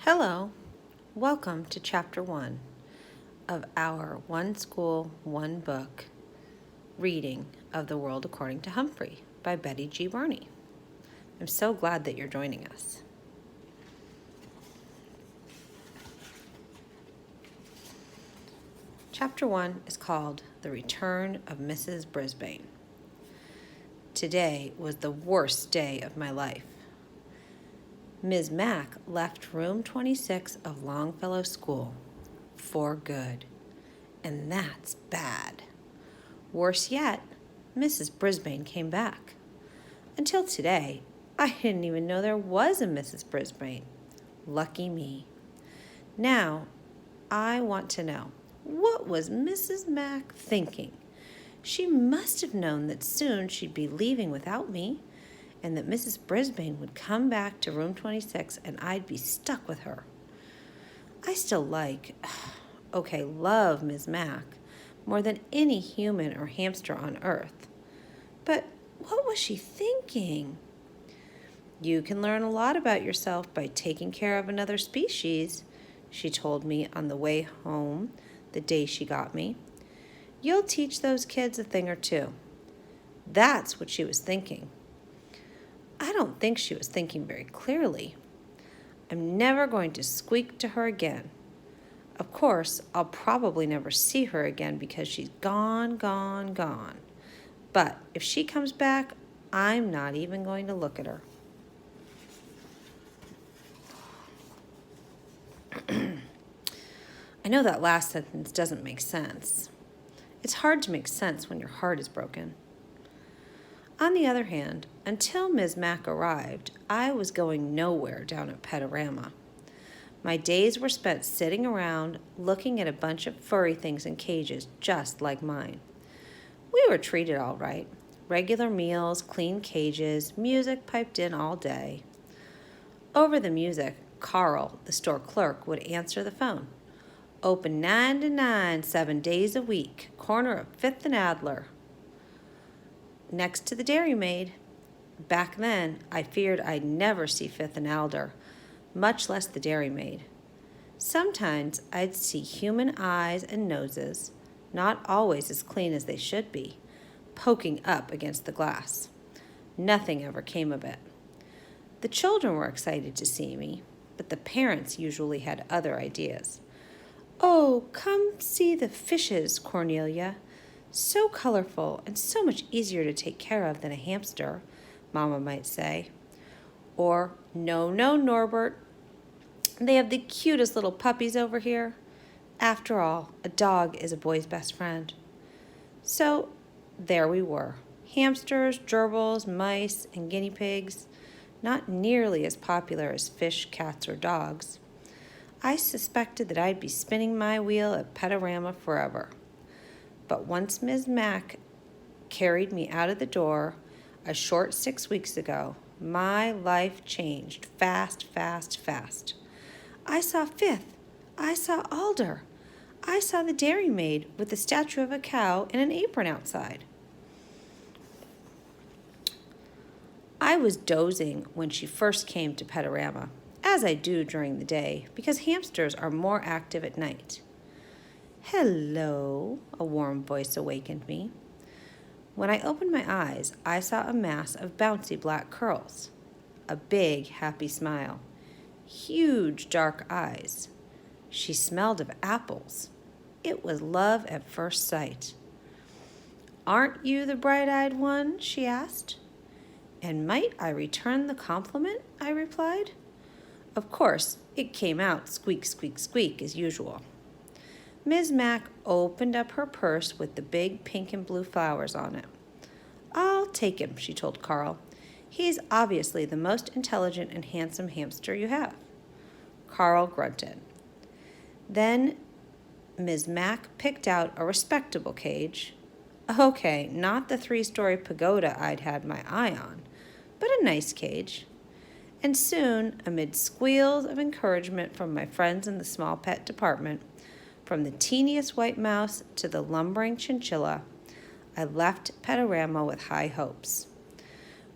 Hello, welcome to Chapter 1 of our One School, One Book reading of The World According to Humphrey by Betty G. Barney. I'm so glad that you're joining us. Chapter 1 is called The Return of Mrs. Brisbane. Today was the worst day of my life. Ms. Mack left room 26 of Longfellow School for good, and that's bad. Worse yet, Mrs. Brisbane came back. Until today, I didn't even know there was a Mrs. Brisbane. Lucky me. Now, I want to know, what was Mrs. Mack thinking? She must have known that soon she'd be leaving without me, and that Mrs. Brisbane would come back to room 26 and I'd be stuck with her. I still love Ms. Mack more than any human or hamster on earth. But what was she thinking? You can learn a lot about yourself by taking care of another species, she told me on the way home the day she got me. You'll teach those kids a thing or two. That's what she was thinking. I don't think she was thinking very clearly. I'm never going to squeak to her again. Of course, I'll probably never see her again because she's gone. But if she comes back, I'm not even going to look at her. I know that last sentence doesn't make sense. It's hard to make sense when your heart is broken. On the other hand, until Ms. Mack arrived, I was going nowhere down at Pet-O-Rama. My days were spent sitting around looking at a bunch of furry things in cages just like mine. We were treated all right. Regular meals, clean cages, music piped in all day. Over the music, Carl, the store clerk, would answer the phone. Open 9 to 9, 7 days a week, corner of 5th and Adler. Next to the Dairy Maid. Back then, I feared I'd never see 5th and Adler, much less the Dairy Maid. Sometimes I'd see human eyes and noses, not always as clean as they should be, poking up against the glass. Nothing ever came of it. The children were excited to see me, but the parents usually had other ideas. Oh, come see the fishes, Cornelia. So colorful and so much easier to take care of than a hamster, Mama might say. Or, no, Norbert. They have the cutest little puppies over here. After all, a dog is a boy's best friend. So, there we were. Hamsters, gerbils, mice, and guinea pigs. Not nearly as popular as fish, cats, or dogs. I suspected that I'd be spinning my wheel at Pet-O-Rama forever. But once Ms. Mack carried me out of the door a short 6 weeks ago, my life changed fast. I saw 5th. I saw Alder. I saw the Dairy Maid with the statue of a cow in an apron outside. I was dozing when she first came to Pet-O-Rama, as I do during the day, because hamsters are more active at night. Hello, a warm voice awakened me. When I opened my eyes, I saw a mass of bouncy black curls, a big, happy smile, huge dark eyes. She smelled of apples. It was love at first sight. Aren't you the bright-eyed one? She asked. And might I return the compliment? I replied. Of course, it came out squeak, squeak, squeak as usual. Ms. Mack opened up her purse with the big pink and blue flowers on it. I'll take him, she told Carl. He's obviously the most intelligent and handsome hamster you have. Carl grunted. Then Ms. Mack picked out a respectable cage. Okay, not the 3-story pagoda I'd had my eye on, but a nice cage. And soon, amid squeals of encouragement from my friends in the small pet department, from the teeniest white mouse to the lumbering chinchilla, I left Pet-O-Rama with high hopes.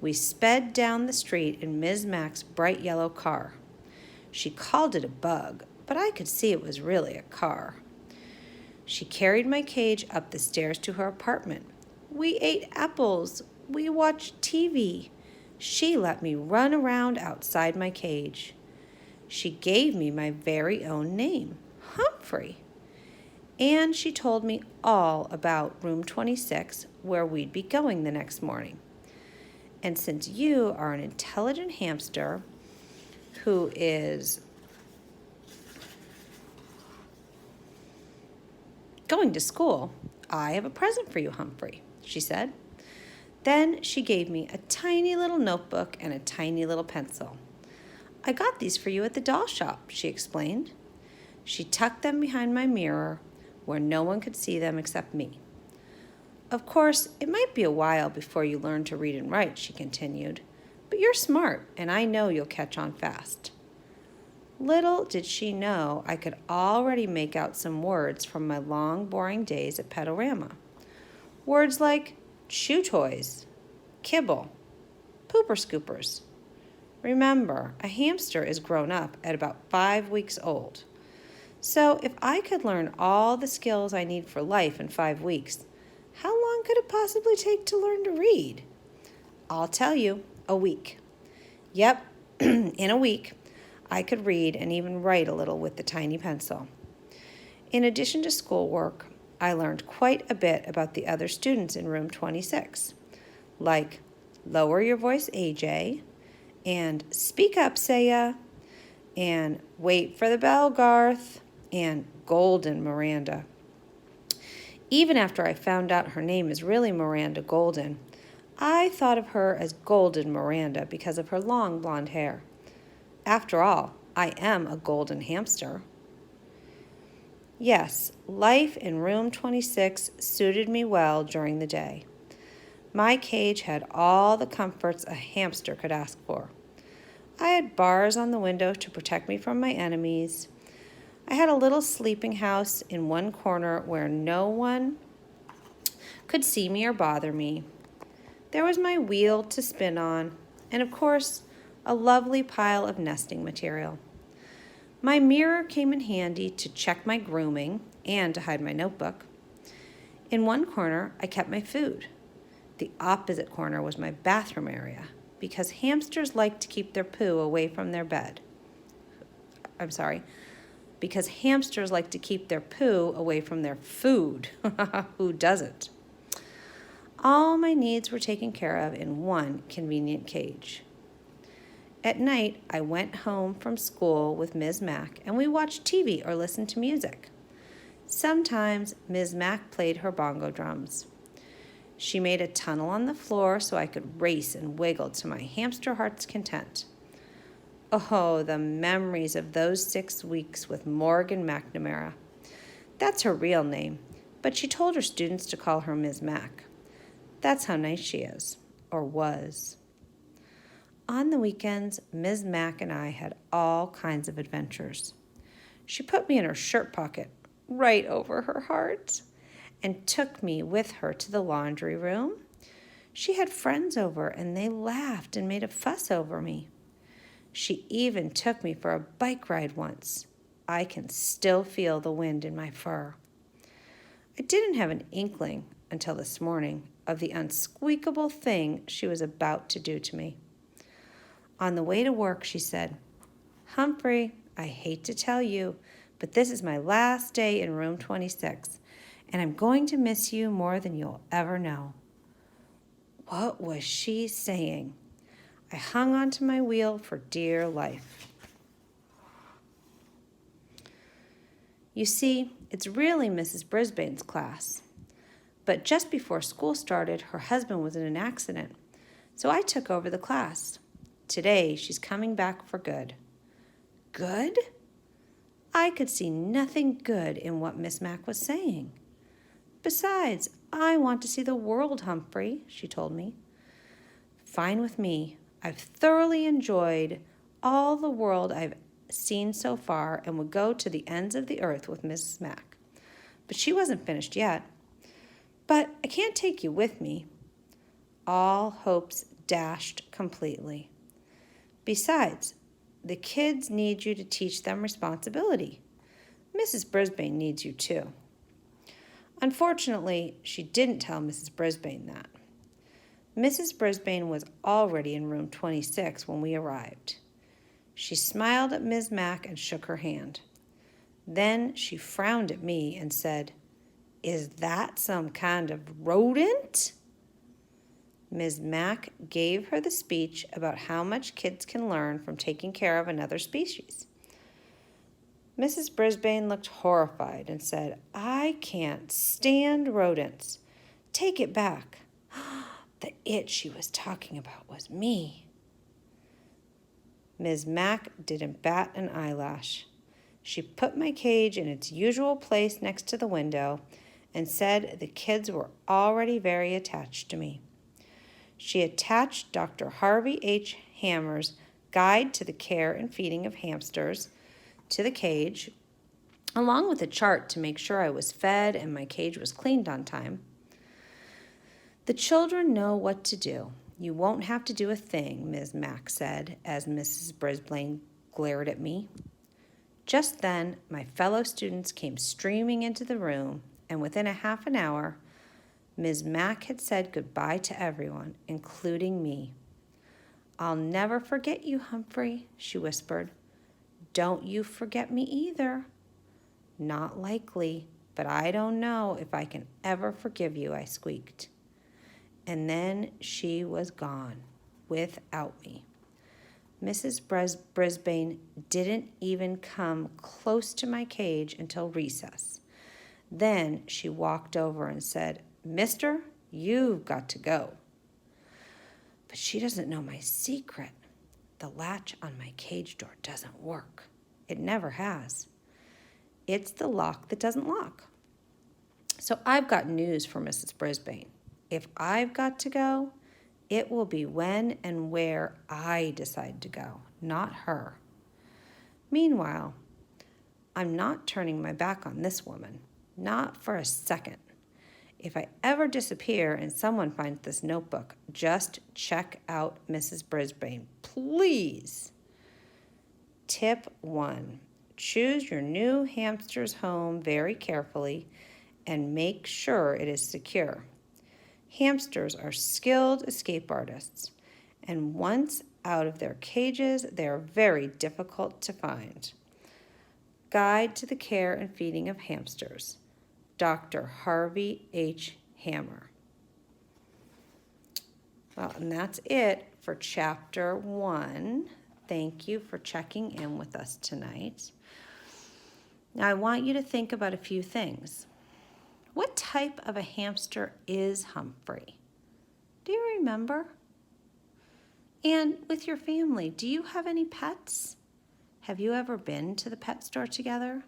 We sped down the street in Ms. Mack's bright yellow car. She called it a bug, but I could see it was really a car. She carried my cage up the stairs to her apartment. We ate apples. We watched TV. She let me run around outside my cage. She gave me my very own name, Humphrey. And she told me all about room 26, where we'd be going the next morning. And since you are an intelligent hamster who is going to school, I have a present for you, Humphrey, she said. Then she gave me a tiny little notebook and a tiny little pencil. I got these for you at the doll shop, she explained. She tucked them behind my mirror where no one could see them except me. Of course, it might be a while before you learn to read and write, she continued, but you're smart, and I know you'll catch on fast. Little did she know I could already make out some words from my long, boring days at Pet-O-Rama. Words like chew toys, kibble, pooper scoopers. Remember, a hamster is grown up at about 5 weeks old. So if I could learn all the skills I need for life in 5 weeks, how long could it possibly take to learn to read? I'll tell you, a week. Yep, in a week, I could read and even write a little with the tiny pencil. In addition to schoolwork, I learned quite a bit about the other students in room 26, like lower your voice, AJ, and speak up, Saya, and wait for the bell, Garth, and golden Miranda. Even after I found out her name is really Miranda Golden, I thought of her as Golden Miranda because of her long blonde hair. After all, I am a golden hamster. Yes, life in room 26 suited me well during the day. My cage had all the comforts a hamster could ask for. I had bars on the window to protect me from my enemies. I had a little sleeping house in one corner where no one could see me or bother me. There was my wheel to spin on, and of course, a lovely pile of nesting material. My mirror came in handy to check my grooming and to hide my notebook. In one corner, I kept my food. The opposite corner was my bathroom area, because hamsters like to keep their poo away from their bed. Because hamsters like to keep their poo away from their food. Who doesn't? All my needs were taken care of in one convenient cage. At night, I went home from school with Ms. Mack, and we watched TV or listened to music. Sometimes Ms. Mack played her bongo drums. She made a tunnel on the floor so I could race and wiggle to my hamster heart's content. Oh, the memories of those 6 weeks with Morgan McNamara. That's her real name, but she told her students to call her Ms. Mack. That's how nice she is, or was. On the weekends, Ms. Mack and I had all kinds of adventures. She put me in her shirt pocket, right over her heart, and took me with her to the laundry room. She had friends over, and they laughed and made a fuss over me. She even took me for a bike ride once. I can still feel the wind in my fur. I didn't have an inkling until this morning of the unsqueakable thing she was about to do to me. On the way to work, she said, "Humphrey, I hate to tell you, but this is my last day in room 26, and I'm going to miss you more than you'll ever know." What was she saying? I hung onto my wheel for dear life. You see, it's really Mrs. Brisbane's class. But just before school started, her husband was in an accident, so I took over the class. Today, she's coming back for good. Good? I could see nothing good in what Miss Mack was saying. Besides, I want to see the world, Humphrey, she told me. Fine with me. I've thoroughly enjoyed all the world I've seen so far and would go to the ends of the earth with Mrs. Mack. But she wasn't finished yet. But I can't take you with me. All hopes dashed completely. Besides, the kids need you to teach them responsibility. Mrs. Brisbane needs you too. Unfortunately, she didn't tell Mrs. Brisbane that. Mrs. Brisbane was already in room 26 when we arrived. She smiled at Ms. Mack and shook her hand. Then she frowned at me and said, "Is that some kind of rodent?" Ms. Mack gave her the speech about how much kids can learn from taking care of another species. Mrs. Brisbane looked horrified and said, "I can't stand rodents. Take it back." The it she was talking about was me. Ms. Mack didn't bat an eyelash. She put my cage in its usual place next to the window and said the kids were already very attached to me. She attached Dr. Harvey H. Hammer's Guide to the Care and Feeding of Hamsters to the cage, along with a chart to make sure I was fed and my cage was cleaned on time. "The children know what to do. You won't have to do a thing," Ms. Mack said as Mrs. Brisbane glared at me. Just then, my fellow students came streaming into the room, and within a half an hour, Ms. Mack had said goodbye to everyone, including me. "I'll never forget you, Humphrey," she whispered. "Don't you forget me either." "Not likely, but I don't know if I can ever forgive you," I squeaked. And then she was gone, without me. Mrs. Brisbane didn't even come close to my cage until recess. Then she walked over and said, "Mister, you've got to go." But she doesn't know my secret. The latch on my cage door doesn't work. It never has. It's the lock that doesn't lock. So I've got news for Mrs. Brisbane. If I've got to go, it will be when and where I decide to go, not her. Meanwhile, I'm not turning my back on this woman, not for a second. If I ever disappear and someone finds this notebook, just check out Mrs. Brisbane, please. Tip 1. Choose your new hamster's home very carefully and make sure it is secure. Hamsters are skilled escape artists, and once out of their cages, they are very difficult to find. Guide to the Care and Feeding of Hamsters, Dr. Harvey H. Hammer. Well, and that's it for Chapter 1. Thank you for checking in with us tonight. Now, I want you to think about a few things. What type of a hamster is Humphrey? Do you remember? And with your family, do you have any pets? Have you ever been to the pet store together?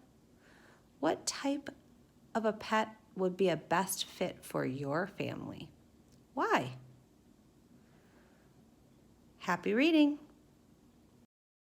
What type of a pet would be a best fit for your family? Why? Happy reading!